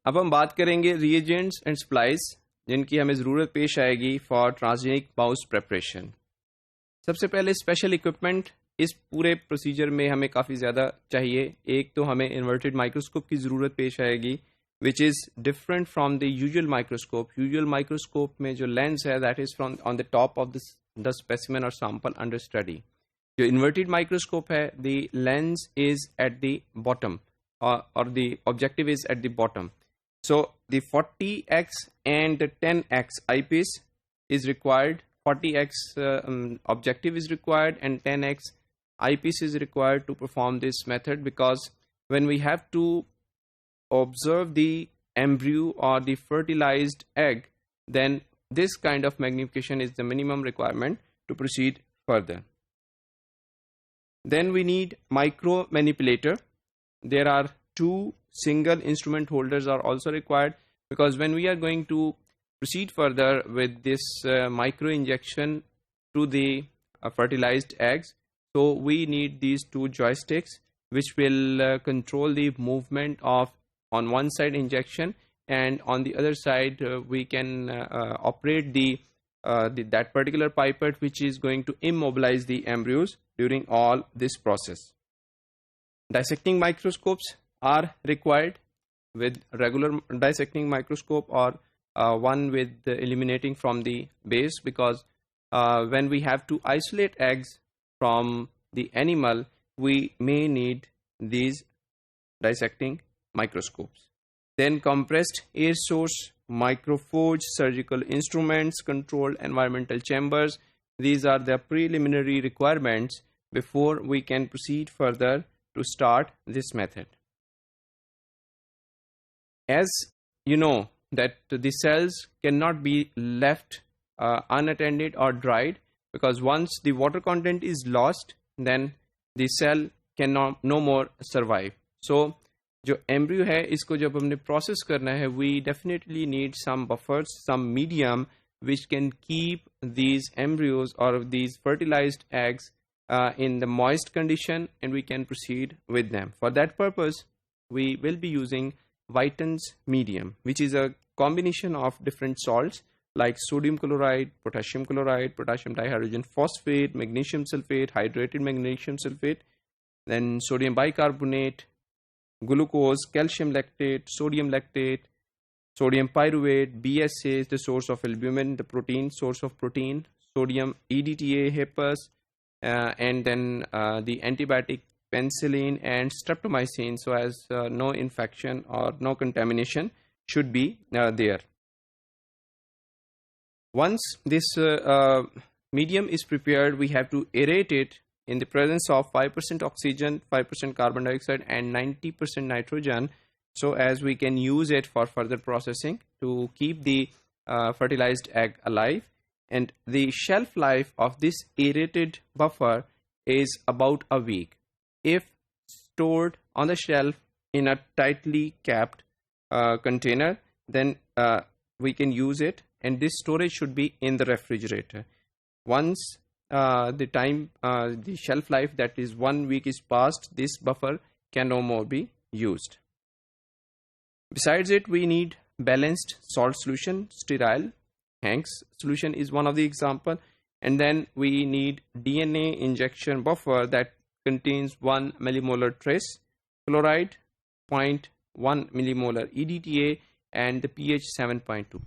अब हम बात करेंगे रिएजेंट्स एंड सप्लाइज जिनकी हमें ज़रूरत पेश आएगी फॉर ट्रांसजेनिक माउस प्रेपरेशन। सबसे पहले स्पेशल इक्विपमेंट इस पूरे प्रोसीजर में हमें काफ़ी ज़्यादा चाहिए। एक तो हमें इन्वर्टेड माइक्रोस्कोप की ज़रूरत पेश आएगी which is different from the usual microscope. Usual microscope में जो लेंस है that is from on the top of the specimen और सैंपल अंडर स्टडी। जो इन्वर्टेड माइक्रोस्कोप है the lens is at the bottom or the objective is at the bottom. So the 40x and 10x eyepiece is required. 40x objective is required and 10x eyepiece is required to perform this method, because when we have to observe the embryo or the fertilized egg, then this kind of magnification is the minimum requirement to proceed further. Then we need micro manipulator. There are two single instrument holders are also required, because when we are going to proceed further with this micro injection to the fertilized eggs, so we need these two joysticks which will control the movement of on one side injection, and on the other side we can operate that particular pipette which is going to immobilize the embryos during all this process. Dissecting microscopes are required, with regular dissecting microscope or one with eliminating from the base, because when we have to isolate eggs from the animal, we may need these dissecting microscopes. Then compressed air source, microforge, surgical instruments, controlled environmental chambers. These are the preliminary requirements before we can proceed further to start this method. As you know that the cells cannot be left unattended or dried, because once the water content is lost, then the cell cannot no more survive. So जो embryo है इसको जब हमने process करना है, we definitely need some buffers, some medium which can keep these embryos or these fertilized eggs in the moist condition, and we can proceed with them. For that purpose, we will be using Whiten's medium, which is a combination of different salts like sodium chloride, potassium dihydrogen phosphate, magnesium sulfate, hydrated magnesium sulfate, then sodium bicarbonate, glucose, calcium lactate, sodium pyruvate, BSA is the source of albumin, the protein, source of protein, sodium EDTA, hepas, and then the antibiotic penicillin and streptomycin, so as no infection or no contamination should be there. Once this medium is prepared, we have to aerate it in the presence of 5% oxygen, 5% carbon dioxide and 90% nitrogen, so as we can use it for further processing to keep the fertilized egg alive. And the shelf life of this aerated buffer is about a week. If stored on the shelf in a tightly capped container, then we can use it, and this storage should be in the refrigerator. Once the shelf life, that is 1 week, is passed, this buffer can no more be used. Besides it, we need balanced salt solution, sterile Hanks solution is one of the example, and then we need DNA injection buffer that contains 1 millimolar trace chloride, 0.1 millimolar EDTA, and the pH 7.2.